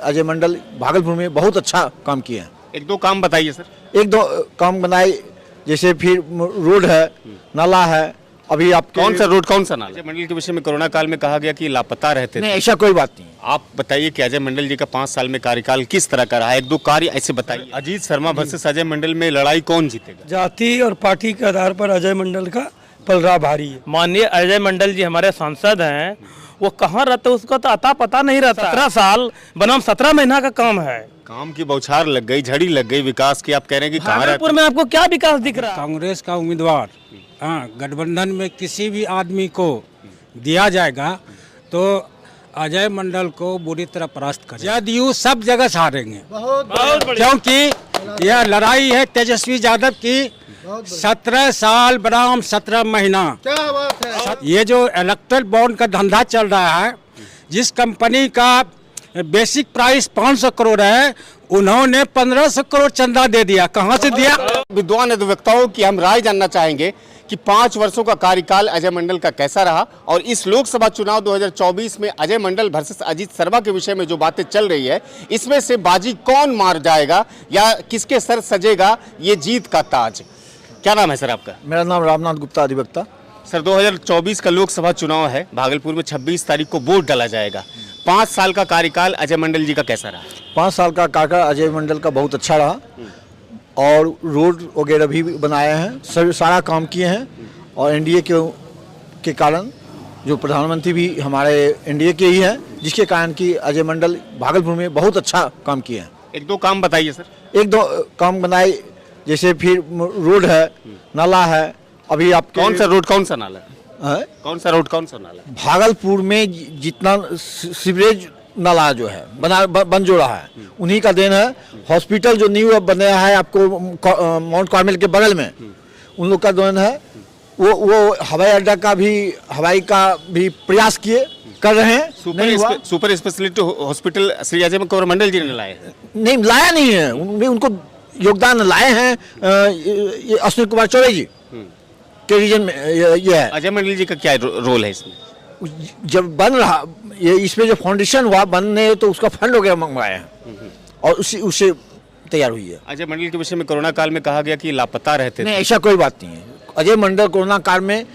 अजय मंडल भागलपुर में बहुत अच्छा काम किए हैं। एक दो काम बताइए सर। एक दो काम बनाए, जैसे फिर रोड है, नाला है। अभी आप कौन सा रोड, कौन सा नाला? अजय मंडल के विषय में कोरोना काल में कहा गया कि लापता रहते नहीं, ऐसा कोई बात नहीं। आप बताइए कि अजय मंडल जी का 5 साल में कार्यकाल किस तरह का रहा है, एक दो कार्य ऐसे बताइए। अजीत शर्मा वर्सेस अजय मंडल में लड़ाई कौन जीतेगा? जाति और पार्टी के आधार पर अजय मंडल का पलड़ा भारी है। माननीय अजय मंडल जी हमारे सांसद हैं, वो कहाँ रहते उसका तो अता पता नहीं रहता। 17 साल बनाम 17 महीना का काम है। काम की बौछार लग गई, झड़ी लग गई, विकास की आप कह रहे हैं कि कहाँ रहते? भागलपुर में आपको क्या विकास दिख रहा है? कांग्रेस का उम्मीदवार गठबंधन में किसी भी आदमी को दिया जाएगा तो अजय मंडल को बुरी तरह परास्त कर जदयू सब जगह हारेंगे, क्योंकि यह लड़ाई है तेजस्वी यादव की 17 साल बनाम 17 महीना। क्या बात है। ये जो इलेक्ट्रल बॉन्ड का धंधा चल रहा है, जिस कंपनी का बेसिक प्राइस 500 करोड़ है, उन्होंने 1500 करोड़ चंदा दे दिया। कहां से दिया? विद्वान अधिवक्ताओं की हम राय जानना चाहेंगे कि 5 वर्षों का कार्यकाल अजय मंडल का कैसा रहा और इस लोकसभा चुनाव 2024 में अजय मंडल वर्सेस अजीत शर्मा के विषय में जो बातें चल रही है, इसमें से बाजी कौन मार जाएगा या किसके सर सजेगा ये जीत का ताज? क्या नाम है सर आपका? मेरा नाम रामनाथ गुप्ता, अधिवक्ता। सर 2024 का लोकसभा चुनाव है, भागलपुर में 26 तारीख को वोट डाला जाएगा। 5 साल का कार्यकाल अजय मंडल जी का कैसा रहा? 5 साल का कार्यकाल अजय मंडल का बहुत अच्छा रहा और रोड वगैरह भी बनाए हैं, सभी सारा काम किए हैं। और एनडीए के कारण जो प्रधानमंत्री भी हमारे एनडीए के ही हैं, जिसके कारण कि अजय मंडल भागलपुर में बहुत अच्छा काम किए हैं। एक दो काम बताइए सर। एक दो काम बनाए, जैसे फिर रोड है, नाला है। अभी आप कौन सा रोड, कौन सा नाला है? कौन सा रोड, कौन सा नाला? भागलपुर में जितना सीवरेज नाला जो है बन जो रहा है, उन्हीं का देन है। हॉस्पिटल जो न्यू अब बनाया है आपको माउंट कार्मेल के बगल में, उन लोग का देन है। वो हवाई अड्डा का भी प्रयास कर रहे हैं। Super speciality hospital Shri Ajay Mandal ji ने लाए? नहीं, लाया नहीं है, उनको योगदान लाए हैं अश्विनी कुमार चौबे जी के रीजन में। ये है अजय मंडल जी का क्या रोल है इसमें? जब बन रहा ये, इसमें जो फाउंडेशन हुआ बनने, तो उसका फंड वगैरह मंगवाया है और उससे तैयार हुई है। अजय मंडल के विषय में कोरोना काल में कहा गया कि लापता रहते नहीं, ऐसा कोई बात नहीं है। अजय मंडल कोरोना काल में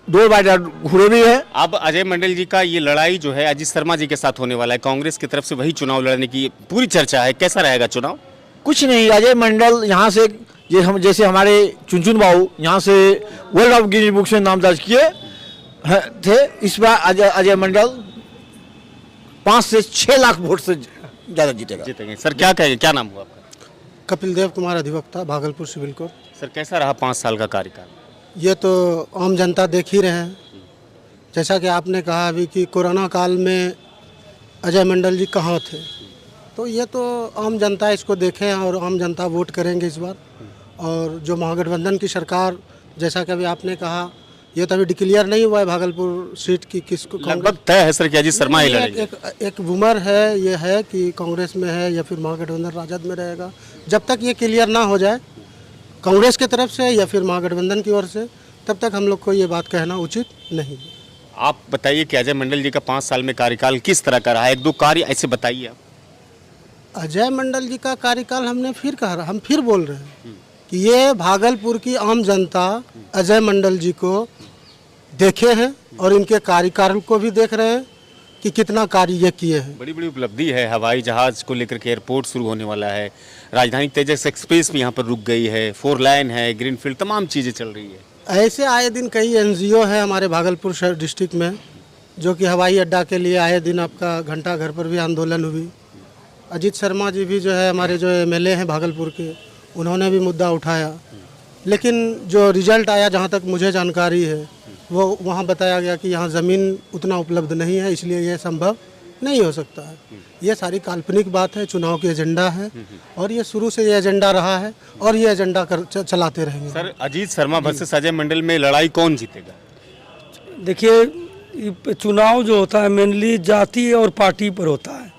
2 बार घूरे भी है। अब अजय मंडल जी का ये लड़ाई जो है अजीत शर्मा जी के साथ होने वाला है, कांग्रेस की तरफ से वही चुनाव लड़ने की पूरी चर्चा है। कैसा रहेगा चुनाव? कुछ नहीं, अजय मंडल यहाँ से जैसे हमारे चुनचुन बाबू यहाँ से वर्ल्ड ऑफ गिनीज बुक्स में नाम दर्ज किए थे, इस बार अजय मंडल 5 से 6 लाख वोट से ज़्यादा जीतेंगे। सर क्या कहेंगे, क्या नाम हुआ आपका? कपिल देव कुमार, अधिवक्ता, भागलपुर सिविल कोर्ट। सर कैसा रहा 5 साल का कार्यकाल? ये तो आम जनता देख ही रहे हैं। जैसा कि आपने कहा अभी कि कोरोना काल में अजय मंडल जी कहाँ थे, तो ये तो आम जनता इसको देखें और आम जनता वोट करेंगे इस बार। और जो महागठबंधन की सरकार, जैसा कि अभी आपने कहा, ये तो अभी डिक्लेयर नहीं हुआ है भागलपुर सीट की किसको। लगभग तय है सर कि अजीत शर्मा ही लड़ेंगे। एक रूमर है, ये है कि कांग्रेस में है या फिर महागठबंधन राजद में रहेगा। जब तक ये क्लियर ना हो जाए कांग्रेस की तरफ से या फिर महागठबंधन की ओर से, तब तक हम लोग को ये बात कहना उचित नहीं। आप बताइए कि अजय मंडल जी का 5 साल में कार्यकाल किस तरह का रहा, एक दो कार्य ऐसे बताइए आप। अजय मंडल जी का कार्यकाल हम फिर बोल रहे हैं कि ये भागलपुर की आम जनता अजय मंडल जी को देखे हैं और इनके कार्यकाल को भी देख रहे हैं कि कितना कार्य ये किए हैं। बड़ी बड़ी उपलब्धि है। हवाई जहाज को लेकर के एयरपोर्ट शुरू होने वाला है, राजधानी तेजस एक्सप्रेस भी यहाँ पर रुक गई है, 4 लाइन है, ग्रीनफील्ड, तमाम चीज़ें चल रही है। ऐसे आए दिन कई NGO है हमारे भागलपुर शहर डिस्ट्रिक्ट में, जो कि हवाई अड्डा के लिए आए दिन आपका घंटा घर पर भी आंदोलन हुई। अजीत शर्मा जी भी जो है हमारे जो MLA हैं भागलपुर के, उन्होंने भी मुद्दा उठाया। लेकिन जो रिजल्ट आया, जहाँ तक मुझे जानकारी है, वो वहाँ बताया गया कि यहाँ ज़मीन उतना उपलब्ध नहीं है, इसलिए यह संभव नहीं हो सकता है। ये सारी काल्पनिक बात है, चुनाव की एजेंडा है और ये शुरू से ये एजेंडा रहा है और ये एजेंडा चलाते रहेंगे। सर अजीत शर्मा वर्सेस अजय मंडल में लड़ाई कौन जीतेगा? देखिए, चुनाव जो होता है मेनली जाति और पार्टी पर होता है।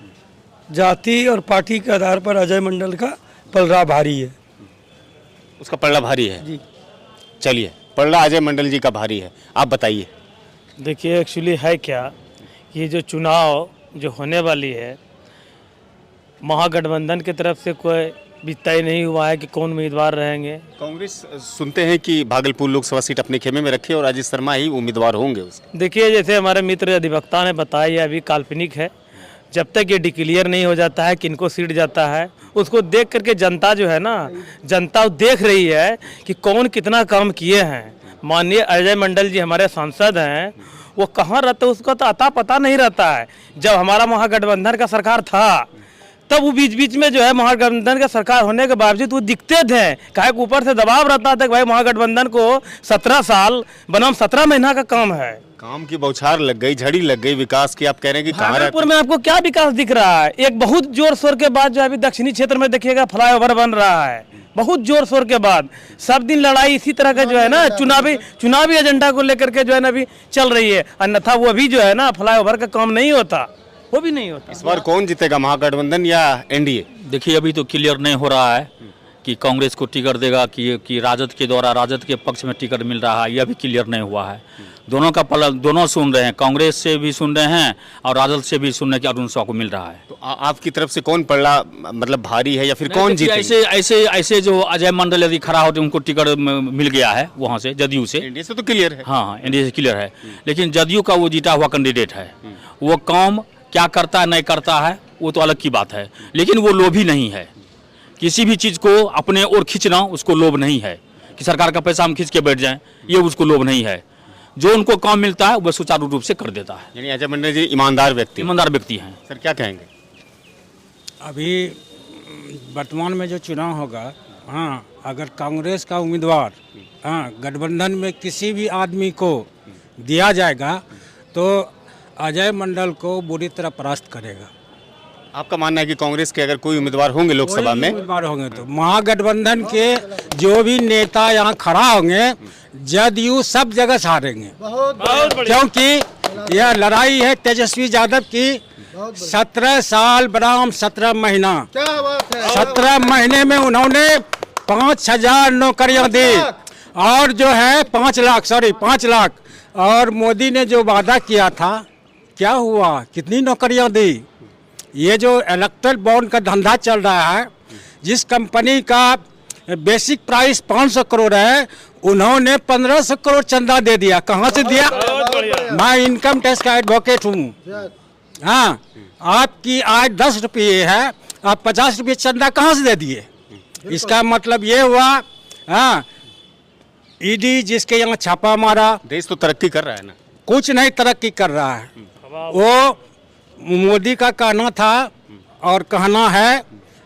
जाति और पार्टी के आधार पर अजय मंडल का पलड़ा भारी है। उसका पलड़ा भारी है जी। चलिए, पलड़ा अजय मंडल जी का भारी है, आप बताइए। देखिए एक्चुअली है क्या, ये जो चुनाव जो होने वाली है, महागठबंधन की तरफ से कोई भी तय नहीं हुआ है कि कौन उम्मीदवार रहेंगे। कांग्रेस सुनते हैं कि भागलपुर लोकसभा सीट अपने खेमे में रखे और अजीत शर्मा ही उम्मीदवार होंगे उसके। देखिए, जैसे हमारे मित्र अधिवक्ता ने बताया, ये अभी काल्पनिक है। जब तक ये डिक्लेयर नहीं हो जाता है किनको सीट जाता है, उसको देख करके जनता जो है ना, जनता देख रही है कि कौन कितना काम किए हैं। माननीय अजय मंडल जी हमारे सांसद हैं, वो कहाँ रहते उसका तो अता पता नहीं रहता है। जब हमारा महागठबंधन का सरकार था तब वो बीच बीच में जो है महागठबंधन का सरकार होने के बावजूद वो दिखते थे, काहे कि ऊपर से दबाव रहता था कि भाई महागठबंधन को 17 साल बनाम 17 महीना का काम है। काम की बौछार लग गई, झड़ी लग गई विकास की। आप कह रहे हैं कि कहाँ भागलपुर में आपको क्या विकास दिख रहा है? एक बहुत जोर शोर के बाद जो है अभी दक्षिणी क्षेत्र में देखिएगा फ्लाईओवर बन रहा है, बहुत जोर शोर के बाद। सब दिन लड़ाई इसी तरह का जो है ना चुनावी एजेंडा को लेकर के जो है ना अभी चल रही है, अन्यथा वो अभी जो है ना फ्लाईओवर का काम नहीं होता, वो भी नहीं होता। इस बार कौन जीतेगा, महागठबंधन या एनडीए? देखिए, अभी तो क्लियर नहीं हो रहा है कि कांग्रेस को टिकट देगा कि राजद के द्वारा राजद के पक्ष में टिकट मिल रहा है, यह भी क्लियर नहीं हुआ है। दोनों का दोनों सुन रहे हैं, कांग्रेस से भी सुन रहे हैं और राजद से भी सुन रहे हैं कि अरुण साव को मिल रहा है। तो आपकी तरफ से कौन पड़ला मतलब भारी है या फिर कौन जीते? ऐसे जो अजय मंडल यदि खड़ा होते उनको टिकट मिल गया है वहाँ से, जदयू से। एनडीए से तो क्लियर है। हाँ, एनडीए से क्लियर है, लेकिन जदयू का वो जीता हुआ कैंडिडेट है। वो काम क्या करता है नहीं करता है वो तो अलग की बात है, लेकिन वो लोभी नहीं है। किसी भी चीज़ को अपने ओर खींचना उसको लोभ नहीं है कि सरकार का पैसा हम खींच के बैठ जाएं, ये उसको लोभ नहीं है। जो उनको काम मिलता है वह सुचारू रूप से कर देता है। यानी अजय मंडल जी ईमानदार व्यक्ति हैं। सर क्या कहेंगे? अभी वर्तमान में जो चुनाव होगा, हाँ, अगर कांग्रेस का उम्मीदवार गठबंधन में किसी भी आदमी को दिया जाएगा तो अजय मंडल को बुरी तरह परास्त करेगा। आपका मानना है कि कांग्रेस के अगर कोई उम्मीदवार होंगे लोकसभा में, उम्मीदवार होंगे तो महागठबंधन के जो भी नेता यहाँ खड़ा होंगे, जदयू सब जगह हारेंगे। क्योंकि यह लड़ाई है तेजस्वी यादव की। 17 साल बनाम 17 महीना, 17 महीने में उन्होंने 5000 नौकरियां दी और जो है 5 लाख। और मोदी ने जो वादा किया था क्या हुआ, कितनी नौकरियां दी? ये जो इलेक्ट्रल बॉन्ड का धंधा चल रहा है, जिस कंपनी का बेसिक प्राइस 500 करोड़ है, उन्होंने 1500 करोड़ चंदा दे दिया। कहाँ से दिया? मैं इनकम टैक्स का एडवोकेट हूँ। हाँ, आपकी आय 10 रुपये है, आप 50 रुपये चंदा कहाँ से दे दिए? इसका मतलब ये हुआ, हाँ, ईडी जिसके यहाँ छापा मारा, देश तो तरक्की कर रहा है ना? कुछ नहीं तरक्की कर रहा है। वो मोदी का कहना था और कहना है,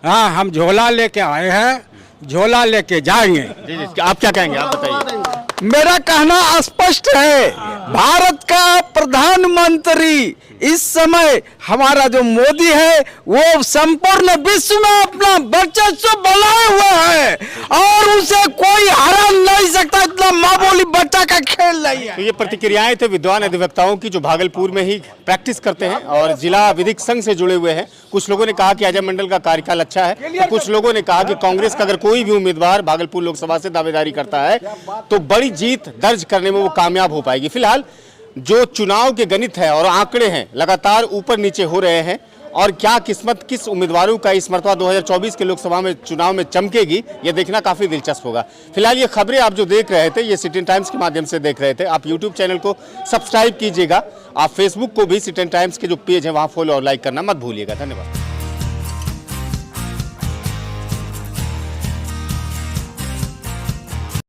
हाँ, हम झोला लेके आए हैं, झोला लेके जाएंगे। जी, आप क्या कहेंगे, आप बताइए। मेरा कहना स्पष्ट है, भारत का प्रधानमंत्री इस समय हमारा जो मोदी है वो संपूर्ण विश्व में अपना वर्चस्व बनाए हुए है और उसे कोई हरा नहीं सकता। इतना मामूली बच्चा का खेल नहीं है। तो ये प्रतिक्रियाएं थे विद्वान अधिवक्ताओं की जो भागलपुर में ही प्रैक्टिस करते हैं और जिला विधिक संघ से जुड़े हुए हैं। कुछ लोगों ने कहा कि अजय मंडल का कार्यकाल अच्छा है, तो कुछ लोगों ने कहा कि कांग्रेस का अगर कोई भी उम्मीदवार भागलपुर लोकसभा से दावेदारी करता है तो बड़ी जीत दर्ज करने में वो कामयाब हो पाएगी। फिलहाल जो चुनाव के गणित है और आंकड़े हैं लगातार ऊपर नीचे हो रहे हैं और क्या किस्मत किस उम्मीदवारों का इस मरतबा 2024 के लोकसभा में चुनाव में चमकेगी, ये देखना काफी दिलचस्प होगा। फिलहाल ये खबरें आप जो देख रहे थे ये सिटी टाइम्स के माध्यम से देख रहे थे। आप यूट्यूब चैनल को सब्सक्राइब कीजिएगा, आप फेसबुक को भी सिटी टाइम्स के जो पेज है वहां फॉलो और लाइक करना मत भूलिएगा। धन्यवाद।